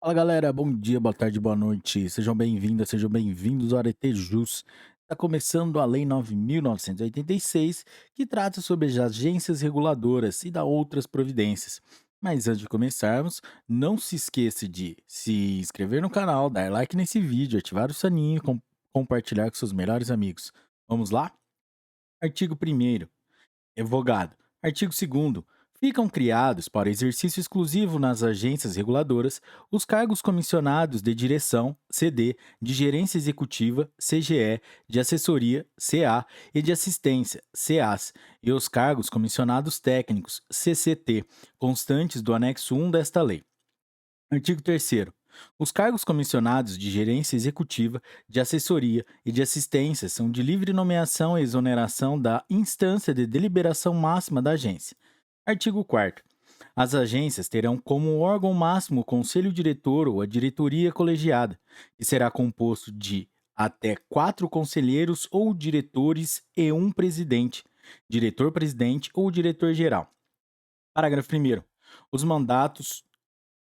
Fala galera, bom dia, boa tarde, boa noite. Sejam bem-vindas, sejam bem-vindos ao Arete Jus. Está começando a Lei 9.986, que trata sobre as agências reguladoras e da outras providências. Mas antes de começarmos, não se esqueça de se inscrever no canal, dar like nesse vídeo, ativar o sininho e compartilhar com seus melhores amigos. Vamos lá? Artigo 1º. Revogado. Artigo 2º. Ficam criados para exercício exclusivo nas agências reguladoras os cargos comissionados de direção, CD, de gerência executiva, CGE, de assessoria, CA, e de assistência, CAS, e os cargos comissionados técnicos, CCT, constantes do anexo 1 desta lei. Artigo 3º. Os cargos comissionados de gerência executiva, de assessoria e de assistência são de livre nomeação e exoneração da instância de deliberação máxima da agência. Artigo 4º. As agências terão como órgão máximo o conselho diretor ou a diretoria colegiada, que será composto de até 4 conselheiros ou diretores e um presidente, diretor-presidente ou diretor-geral. Parágrafo 1º. Os mandatos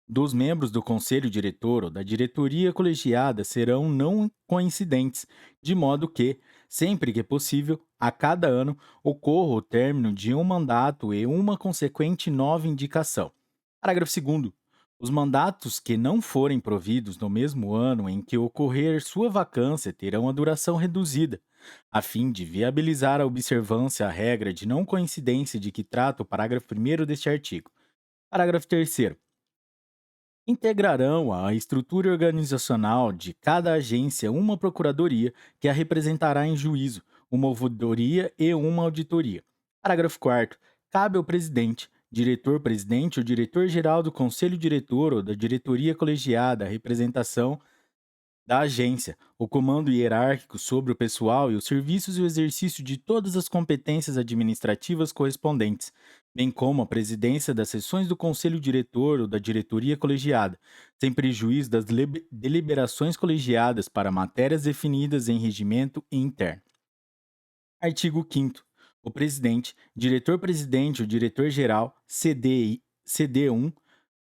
dos membros do conselho diretor ou da diretoria colegiada serão não coincidentes, de modo que, sempre que possível, a cada ano ocorra o término de um mandato e uma consequente nova indicação. Parágrafo 2º. Os mandatos que não forem providos no mesmo ano em que ocorrer sua vacância terão a duração reduzida, a fim de viabilizar a observância à regra de não coincidência de que trata o parágrafo 1º deste artigo. Parágrafo 3º. Integrarão a estrutura organizacional de cada agência uma procuradoria que a representará em juízo, uma ouvidoria e uma auditoria. Parágrafo 4º. Cabe ao presidente, diretor-presidente ou diretor-geral do conselho diretor ou da diretoria colegiada a representação da agência, o comando hierárquico sobre o pessoal e os serviços e o exercício de todas as competências administrativas correspondentes, bem como a presidência das sessões do conselho diretor ou da diretoria colegiada, sem prejuízo das deliberações colegiadas para matérias definidas em regimento interno. Artigo 5º. O presidente, diretor-presidente ou diretor-geral, CD1,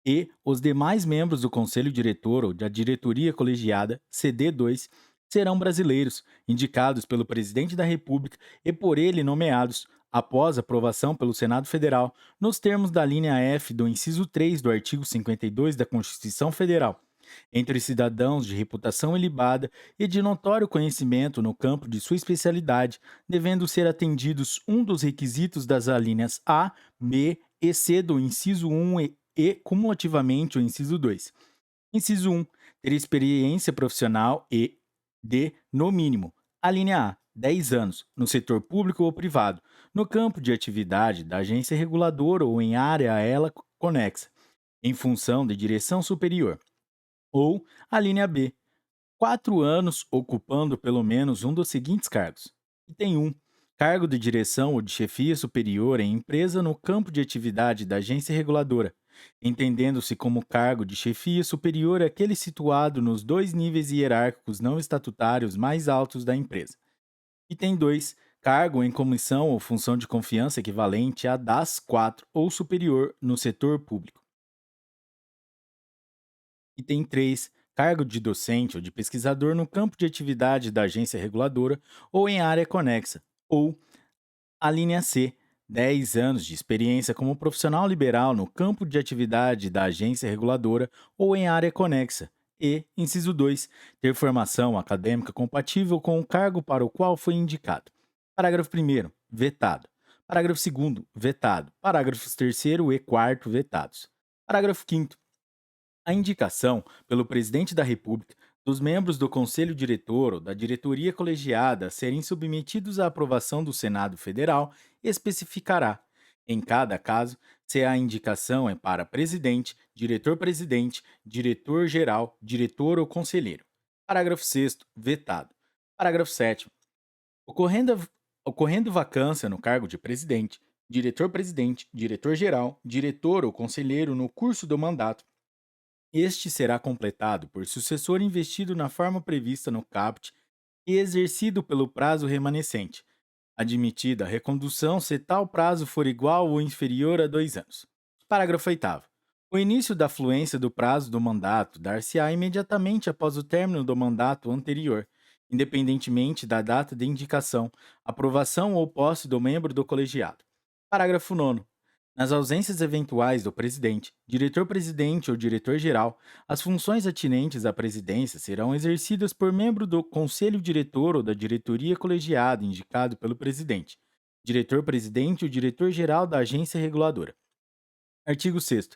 e os demais membros do Conselho Diretor ou da Diretoria Colegiada, CD2, serão brasileiros, indicados pelo Presidente da República e por ele nomeados, após aprovação pelo Senado Federal, nos termos da linha F do inciso 3 do artigo 52 da Constituição Federal, entre cidadãos de reputação ilibada e de notório conhecimento no campo de sua especialidade, devendo ser atendidos um dos requisitos das alíneas A, B e C do inciso 1 e cumulativamente o inciso 2. Inciso 1. Ter experiência profissional e de, no mínimo, a linha A, 10 anos, no setor público ou privado, no campo de atividade da agência reguladora ou em área a ela conexa, em função de direção superior. Ou a linha B, 4 anos ocupando pelo menos um dos seguintes cargos. Item 1. Cargo de direção ou de chefia superior em empresa no campo de atividade da agência reguladora, entendendo-se como cargo de chefia superior aquele situado nos dois níveis hierárquicos não estatutários mais altos da empresa. Item 2. Cargo em comissão ou função de confiança equivalente a das 4 ou superior no setor público. Item 3. Cargo de docente ou de pesquisador no campo de atividade da agência reguladora ou em área conexa. Ou a linha C. 10 anos de experiência como profissional liberal no campo de atividade da agência reguladora ou em área conexa. E, inciso 2, ter formação acadêmica compatível com o cargo para o qual foi indicado. Parágrafo 1º. Vetado. Parágrafo 2º. Vetado. Parágrafos 3º e 4º vetados. Parágrafo 5º. A indicação, pelo Presidente da República, dos membros do Conselho Diretor ou da diretoria colegiada a serem submetidos à aprovação do Senado Federal especificará, em cada caso, se a indicação é para presidente, diretor-presidente, diretor-geral, diretor ou conselheiro. Parágrafo 6º. Vetado. Parágrafo 7º. Ocorrendo, ocorrendo vacância no cargo de presidente, diretor-presidente, diretor-geral, diretor ou conselheiro no curso do mandato, este será completado por sucessor investido na forma prevista no caput e exercido pelo prazo remanescente, admitida a recondução se tal prazo for igual ou inferior a 2 anos. Parágrafo 8º. O início da fluência do prazo do mandato dar-se-á imediatamente após o término do mandato anterior, independentemente da data de indicação, aprovação ou posse do membro do colegiado. Parágrafo 9. Nas ausências eventuais do presidente, diretor-presidente ou diretor-geral, as funções atinentes à presidência serão exercidas por membro do conselho diretor ou da diretoria colegiada indicado pelo presidente, diretor-presidente ou diretor-geral da agência reguladora. Artigo 6º.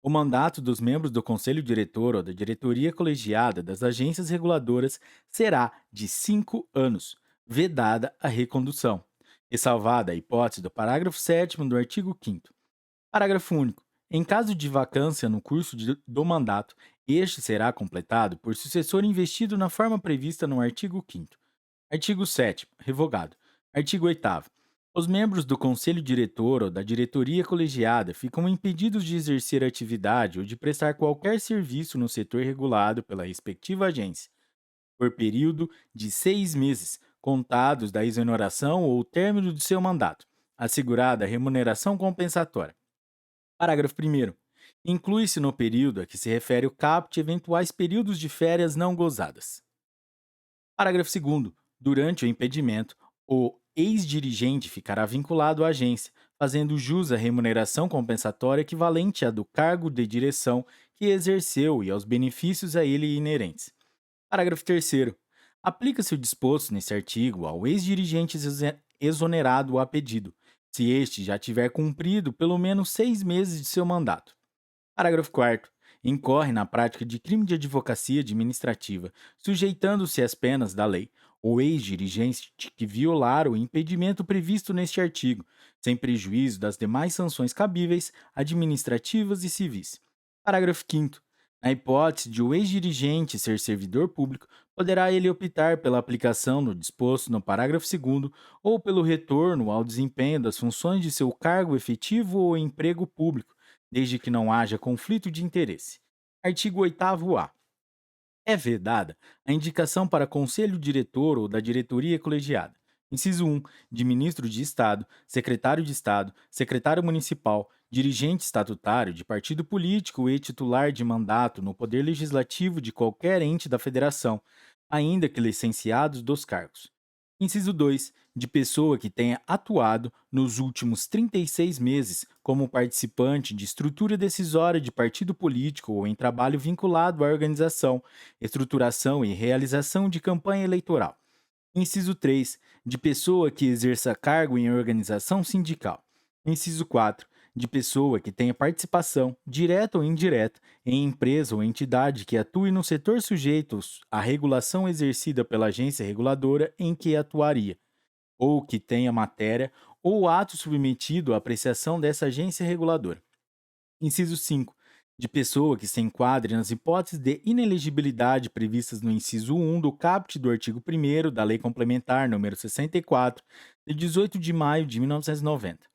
O mandato dos membros do conselho diretor ou da diretoria colegiada das agências reguladoras será de 5 anos, vedada a recondução, ressalvada a hipótese do parágrafo 7º do artigo 5º. Parágrafo único. Em caso de vacância no curso do mandato, este será completado por sucessor investido na forma prevista no artigo 5º. Artigo 7º. Revogado. Artigo 8º. Os membros do conselho diretor ou da diretoria colegiada ficam impedidos de exercer atividade ou de prestar qualquer serviço no setor regulado pela respectiva agência, por período de 6 meses, contados da exoneração ou término de seu mandato, assegurada a remuneração compensatória. Parágrafo 1º. Inclui-se no período a que se refere o caput eventuais períodos de férias não gozadas. Parágrafo 2º. Durante o impedimento, o ex-dirigente ficará vinculado à agência, fazendo jus à remuneração compensatória equivalente à do cargo de direção que exerceu e aos benefícios a ele inerentes. Parágrafo 3º. Aplica-se o disposto neste artigo ao ex-dirigente exonerado a pedido, se este já tiver cumprido pelo menos 6 meses de seu mandato. Parágrafo 4º. Incorre na prática de crime de advocacia administrativa, sujeitando-se às penas da lei, o ex-dirigente que violar o impedimento previsto neste artigo, sem prejuízo das demais sanções cabíveis, administrativas e civis. Parágrafo 5º. Na hipótese de o ex-dirigente ser servidor público, poderá ele optar pela aplicação do disposto no parágrafo 2º ou pelo retorno ao desempenho das funções de seu cargo efetivo ou emprego público, desde que não haja conflito de interesse. Artigo 8º-A. É vedada a indicação para conselho diretor ou da diretoria colegiada. Inciso 1. De ministro de Estado, secretário de Estado, secretário municipal, dirigente estatutário de partido político e titular de mandato no poder legislativo de qualquer ente da federação, ainda que licenciados dos cargos. Inciso 2. De pessoa que tenha atuado nos últimos 36 meses como participante de estrutura decisória de partido político ou em trabalho vinculado à organização, estruturação e realização de campanha eleitoral. Inciso 3. De pessoa que exerça cargo em organização sindical. Inciso 4. De pessoa que tenha participação, direta ou indireta, em empresa ou entidade que atue no setor sujeito à regulação exercida pela agência reguladora em que atuaria, ou que tenha matéria ou ato submetido à apreciação dessa agência reguladora. Inciso 5. De pessoa que se enquadre nas hipóteses de inelegibilidade previstas no inciso 1 do caput do artigo 1º da Lei Complementar nº 64, de 18 de maio de 1990.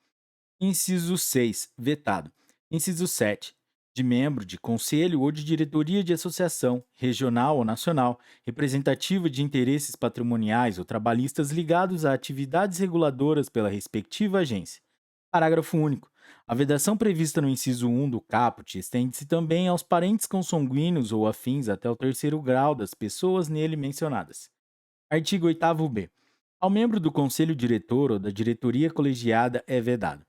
Inciso 6. Vetado. Inciso 7. De membro de conselho ou de diretoria de associação, regional ou nacional, representativa de interesses patrimoniais ou trabalhistas ligados a atividades reguladoras pela respectiva agência. Parágrafo único. A vedação prevista no inciso 1 do caput estende-se também aos parentes consanguíneos ou afins até o terceiro grau das pessoas nele mencionadas. Artigo 8º-B. Ao membro do conselho diretor ou da diretoria colegiada é vedado: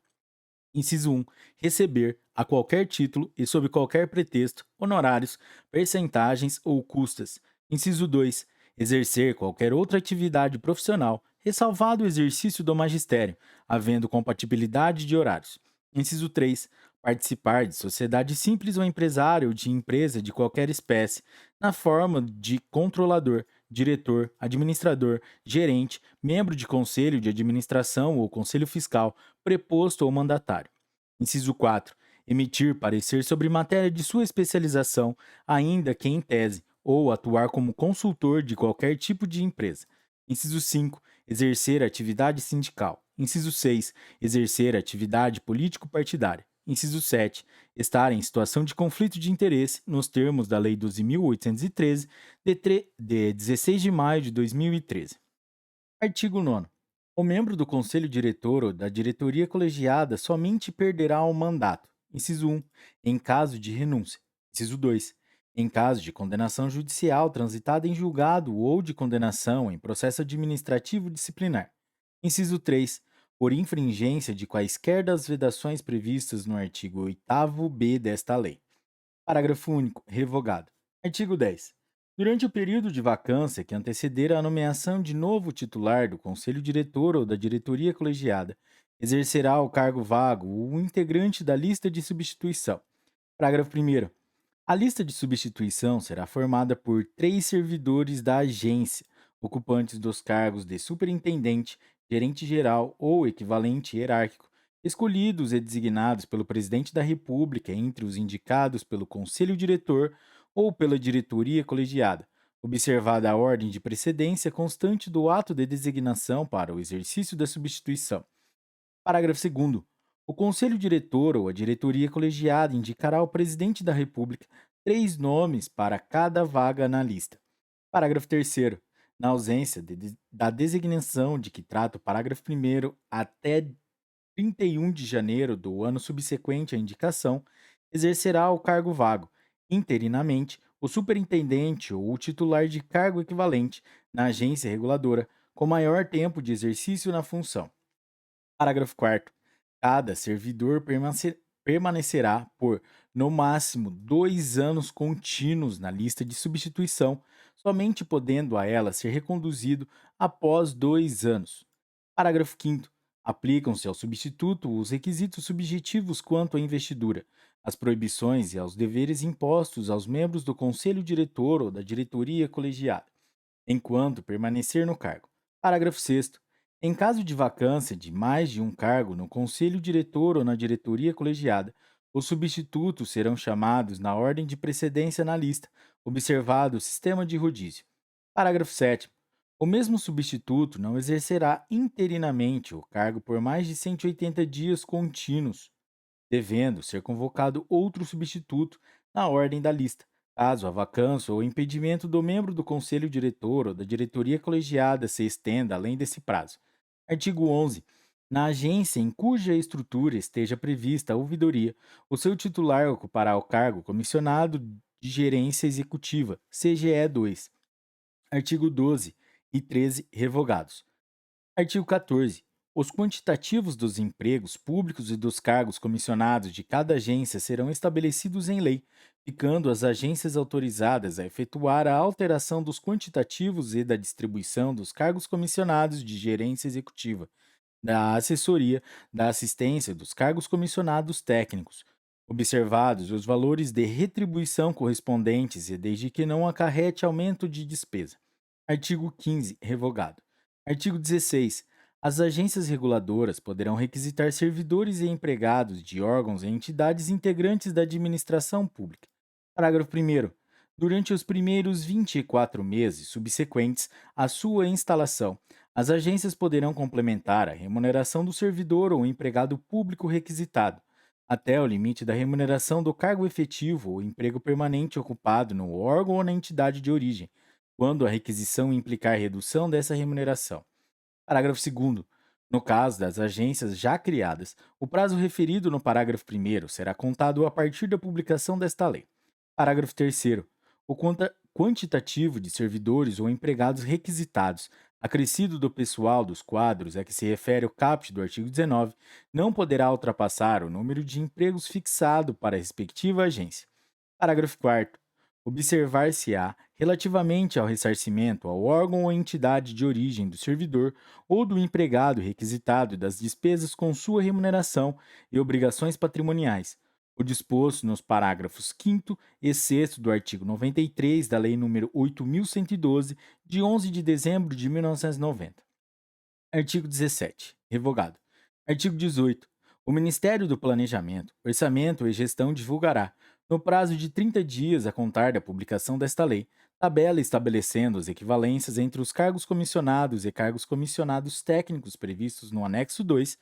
Inciso 1. Receber, a qualquer título e sob qualquer pretexto, honorários, percentagens ou custas. Inciso 2. Exercer qualquer outra atividade profissional, ressalvado o exercício do magistério, havendo compatibilidade de horários. Inciso 3. Participar de sociedade simples ou empresário ou de empresa de qualquer espécie, na forma de controlador, diretor, administrador, gerente, membro de conselho de administração ou conselho fiscal, preposto ou mandatário. Inciso 4. Emitir parecer sobre matéria de sua especialização, ainda que em tese, ou atuar como consultor de qualquer tipo de empresa. Inciso 5. Exercer atividade sindical. Inciso 6. Exercer atividade político-partidária. Inciso 7. Estar em situação de conflito de interesse, nos termos da Lei 12.813, de 16 de maio de 2013. Artigo 9º. O membro do conselho diretor ou da diretoria colegiada somente perderá o mandato. Inciso 1. Em caso de renúncia. Inciso 2. Em caso de condenação judicial transitada em julgado ou de condenação em processo administrativo disciplinar. Inciso 3. Por infringência de quaisquer das vedações previstas no artigo 8º-B desta lei. Parágrafo único. Revogado. Artigo 10. Durante o período de vacância que anteceder a nomeação de novo titular do Conselho Diretor ou da diretoria colegiada, exercerá o cargo vago o integrante da lista de substituição. Parágrafo primeiro. A lista de substituição será formada por 3 servidores da agência, ocupantes dos cargos de superintendente, gerente-geral ou equivalente hierárquico, escolhidos e designados pelo Presidente da República entre os indicados pelo Conselho Diretor ou pela diretoria colegiada, observada a ordem de precedência constante do ato de designação para o exercício da substituição. Parágrafo segundo. O Conselho Diretor ou a diretoria colegiada indicará ao Presidente da República 3 nomes para cada vaga na lista. Parágrafo terceiro. Na ausência da designação de que trata o parágrafo primeiro até 31 de janeiro do ano subsequente à indicação, exercerá o cargo vago, interinamente, o superintendente ou o titular de cargo equivalente na agência reguladora com maior tempo de exercício na função. Parágrafo 4º. Cada servidor permanecerá por, no máximo, 2 anos contínuos na lista de substituição, somente podendo a ela ser reconduzido após 2 anos. Parágrafo 5º. Aplicam-se ao substituto os requisitos subjetivos quanto à investidura, às proibições e aos deveres impostos aos membros do conselho diretor ou da diretoria colegiada enquanto permanecer no cargo. Parágrafo 6º. Em caso de vacância de mais de um cargo no conselho diretor ou na diretoria colegiada, os substitutos serão chamados na ordem de precedência na lista, observado o sistema de rodízio. Parágrafo 7º. O mesmo substituto não exercerá interinamente o cargo por mais de 180 dias contínuos, devendo ser convocado outro substituto na ordem da lista, caso a vacância ou impedimento do membro do conselho diretor ou da diretoria colegiada se estenda além desse prazo. Artigo 11. Na agência em cuja estrutura esteja prevista a ouvidoria, o seu titular ocupará o cargo comissionado de gerência executiva, CGE 2. Artigo 12 e 13 revogados. Artigo 14. Os quantitativos dos empregos públicos e dos cargos comissionados de cada agência serão estabelecidos em lei, ficando as agências autorizadas a efetuar a alteração dos quantitativos e da distribuição dos cargos comissionados de gerência executiva, da assessoria, da assistência dos cargos comissionados técnicos, observados os valores de retribuição correspondentes e desde que não acarrete aumento de despesa. Artigo 15, revogado. Artigo 16. As agências reguladoras poderão requisitar servidores e empregados de órgãos e entidades integrantes da administração pública. Parágrafo 1º. Durante os primeiros 24 meses subsequentes à sua instalação, as agências poderão complementar a remuneração do servidor ou empregado público requisitado, até o limite da remuneração do cargo efetivo ou emprego permanente ocupado no órgão ou na entidade de origem, quando a requisição implicar redução dessa remuneração. Parágrafo 2º. No caso das agências já criadas, o prazo referido no parágrafo 1º será contado a partir da publicação desta lei. Parágrafo 3º. O quantitativo de servidores ou empregados requisitados, acrescido do pessoal dos quadros a que se refere o caput do artigo 19, não poderá ultrapassar o número de empregos fixado para a respectiva agência. Parágrafo 4º. Observar-se-á, relativamente ao ressarcimento ao órgão ou entidade de origem do servidor ou do empregado requisitado das despesas com sua remuneração e obrigações patrimoniais, o disposto nos parágrafos 5º e 6º do artigo 93 da Lei nº 8.112, de 11 de dezembro de 1990. Artigo 17. Revogado. Artigo 18. O Ministério do Planejamento, Orçamento e Gestão divulgará, no prazo de 30 dias a contar da publicação desta lei, tabela estabelecendo as equivalências entre os cargos comissionados e cargos comissionados técnicos previstos no anexo 2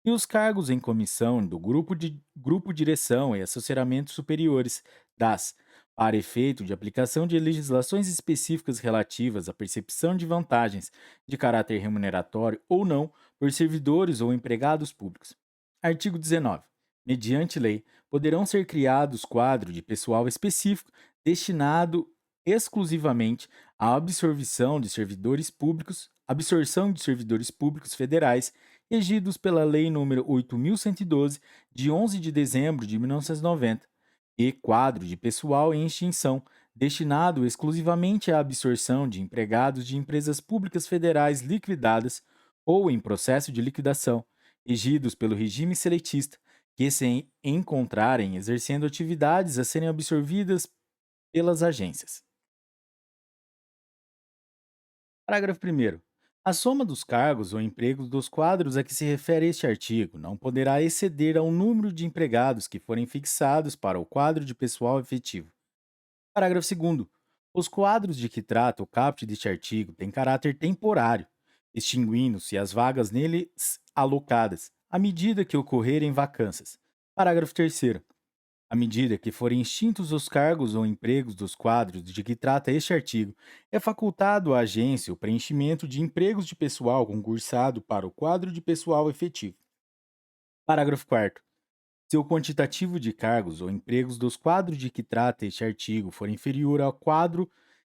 e os cargos em comissão do grupo direção e assessoramentos superiores das, para efeito de aplicação de legislações específicas relativas à percepção de vantagens de caráter remuneratório ou não por servidores ou empregados públicos. Artigo 19. Mediante lei, poderão ser criados quadro de pessoal específico destinado exclusivamente à absorção de servidores públicos federais, regidos pela Lei nº 8.112, de 11 de dezembro de 1990, e quadro de pessoal em extinção, destinado exclusivamente à absorção de empregados de empresas públicas federais liquidadas ou em processo de liquidação, regidos pelo regime seletista, que se encontrarem exercendo atividades a serem absorvidas pelas agências. Parágrafo primeiro. A soma dos cargos ou empregos dos quadros a que se refere este artigo não poderá exceder ao número de empregados que forem fixados para o quadro de pessoal efetivo. Parágrafo segundo. Os quadros de que trata o caput deste artigo têm caráter temporário, extinguindo-se as vagas neles alocadas, à medida que ocorrerem vacâncias. Parágrafo terceiro. À medida que forem extintos os cargos ou empregos dos quadros de que trata este artigo, é facultado à agência o preenchimento de empregos de pessoal concursado para o quadro de pessoal efetivo. Parágrafo quarto. Se o quantitativo de cargos ou empregos dos quadros de que trata este artigo for inferior ao quadro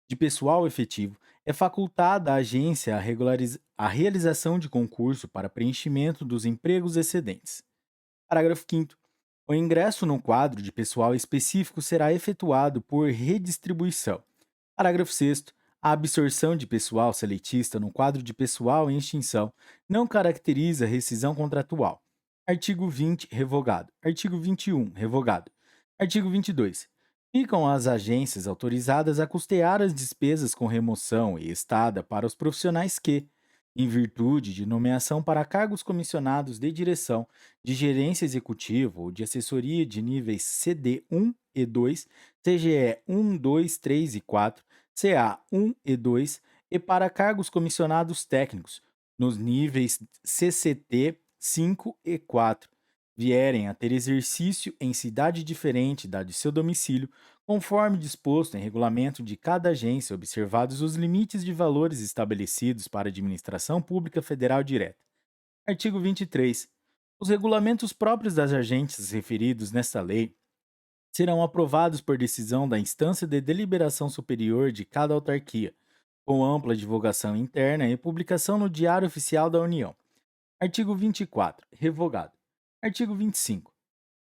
de pessoal efetivo, é facultada à agência a realização de concurso para preenchimento dos empregos excedentes. Parágrafo quinto. O ingresso no quadro de pessoal específico será efetuado por redistribuição. Parágrafo sexto. A absorção de pessoal seletista no quadro de pessoal em extinção não caracteriza rescisão contratual. Artigo 20, revogado. Artigo 21, revogado. Artigo 22. Ficam as agências autorizadas a custear as despesas com remoção e estada para os profissionais que, em virtude de nomeação para cargos comissionados de direção, de gerência executiva ou de assessoria de níveis CD1 e 2, CGE 1, 2, 3 e 4, CA 1 e 2, e para cargos comissionados técnicos, nos níveis CCT 5 e 4, vierem a ter exercício em cidade diferente da de seu domicílio, conforme disposto em regulamento de cada agência, observados os limites de valores estabelecidos para a administração pública federal direta. Artigo 23. Os regulamentos próprios das agências referidos nesta lei serão aprovados por decisão da instância de deliberação superior de cada autarquia, com ampla divulgação interna e publicação no Diário Oficial da União. Artigo 24. Revogado. Artigo 25.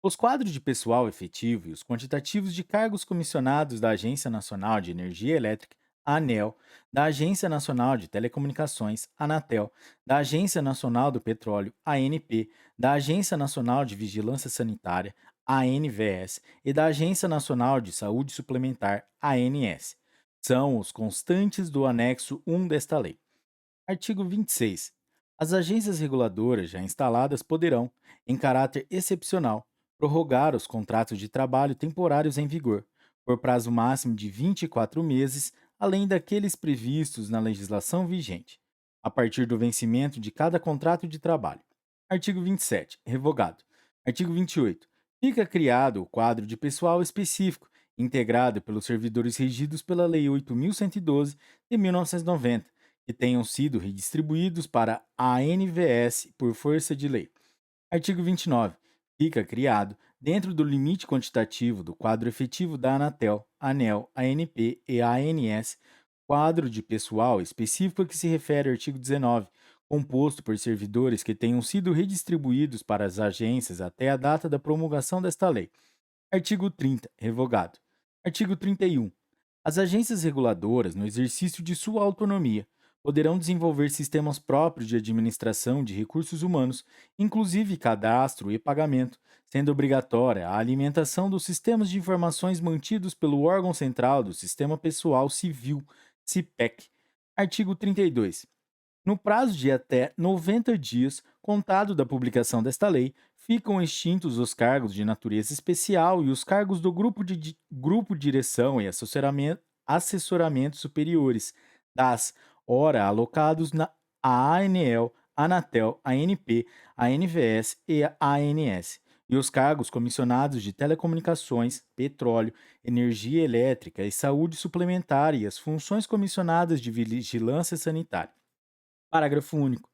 Os quadros de pessoal efetivo e os quantitativos de cargos comissionados da Agência Nacional de Energia Elétrica, ANEEL, da Agência Nacional de Telecomunicações, ANATEL, da Agência Nacional do Petróleo, ANP, da Agência Nacional de Vigilância Sanitária, ANVS, e da Agência Nacional de Saúde Suplementar, ANS. São os constantes do anexo 1 desta lei. Artigo 26. As agências reguladoras já instaladas poderão, em caráter excepcional, prorrogar os contratos de trabalho temporários em vigor, por prazo máximo de 24 meses, além daqueles previstos na legislação vigente, a partir do vencimento de cada contrato de trabalho. Artigo 27. Revogado. Artigo 28. Fica criado o quadro de pessoal específico, integrado pelos servidores regidos pela Lei 8.112 de 1990, que tenham sido redistribuídos para a ANVS por força de lei. Artigo 29. Fica criado, dentro do limite quantitativo do quadro efetivo da Anatel, ANEL, ANP e ANS, quadro de pessoal específico a que se refere o artigo 19, composto por servidores que tenham sido redistribuídos para as agências até a data da promulgação desta lei. Artigo 30. Revogado. Artigo 31. As agências reguladoras, no exercício de sua autonomia, poderão desenvolver sistemas próprios de administração de recursos humanos, inclusive cadastro e pagamento, sendo obrigatória a alimentação dos sistemas de informações mantidos pelo órgão central do Sistema Pessoal Civil, CIPEC. Artigo 32. No prazo de até 90 dias, contado da publicação desta lei, ficam extintos os cargos de natureza especial e os cargos do grupo direção e assessoramento superiores, das ora alocados à ANEEL, Anatel, ANP, ANVS e ANS, e os cargos comissionados de telecomunicações, petróleo, energia elétrica e saúde suplementar e as funções comissionadas de vigilância sanitária. Parágrafo único.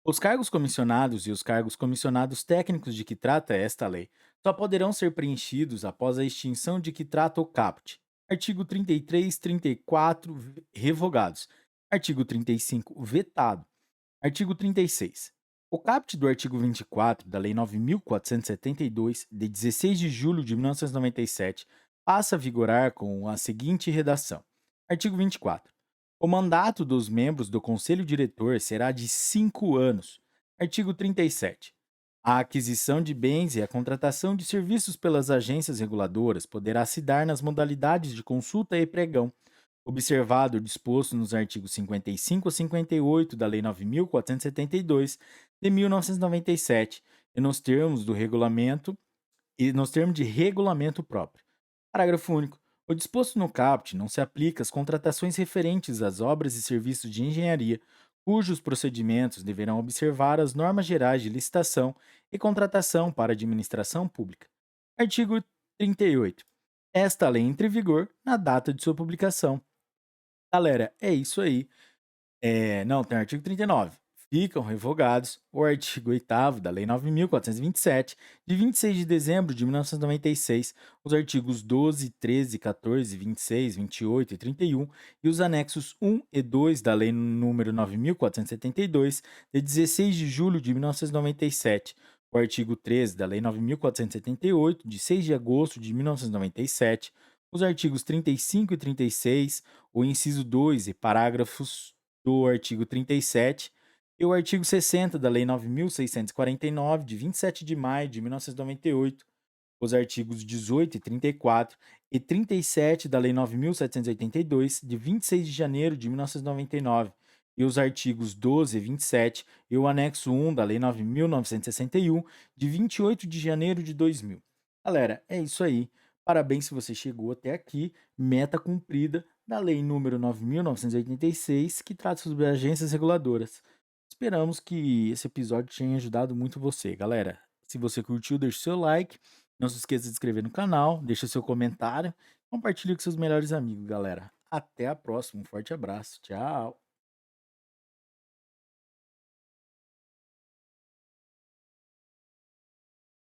Os cargos comissionados e os cargos comissionados técnicos de que trata esta lei só poderão ser preenchidos após a extinção de que trata o caput. Artigo 33, 34, revogados. Artigo 35, vetado. Artigo 36. O caput do artigo 24 da Lei 9.472, de 16 de julho de 1997, passa a vigorar com a seguinte redação. Artigo 24. O mandato dos membros do Conselho Diretor será de 5 anos. Artigo 37. A aquisição de bens e a contratação de serviços pelas agências reguladoras poderá se dar nas modalidades de consulta e pregão, observado o disposto nos artigos 55 a 58 da Lei 9.472 de 1997 e nos termos do regulamento e nos termos de regulamento próprio. Parágrafo único. O disposto no caput não se aplica às contratações referentes às obras e serviços de engenharia, cujos procedimentos deverão observar as normas gerais de licitação e contratação para administração pública. Artigo 38. Esta lei entra em vigor na data de sua publicação. Galera, é isso aí. Não, tem o artigo 39. Ficam revogados o artigo 8º da Lei 9.427, de 26 de dezembro de 1996, os artigos 12, 13, 14, 26, 28 e 31 e os anexos 1 e 2 da Lei número 9.472, de 16 de julho de 1997, o artigo 13 da Lei 9.478, de 6 de agosto de 1997, os artigos 35 e 36, o inciso 2 e parágrafos do artigo 37 e o artigo 60 da Lei 9.649, de 27 de maio de 1998, os artigos 18 e 34 e 37 da Lei 9.782, de 26 de janeiro de 1999, e os artigos 12 e 27 e o anexo 1 da Lei 9.961, de 28 de janeiro de 2000. Galera, é isso aí. Parabéns se você chegou até aqui. Meta cumprida da Lei número 9.986, que trata sobre agências reguladoras. Esperamos que esse episódio tenha ajudado muito você, galera. Se você curtiu, deixe seu like. Não se esqueça de se inscrever no canal, deixe seu comentário, compartilhe com seus melhores amigos, galera. Até a próxima, um forte abraço, tchau!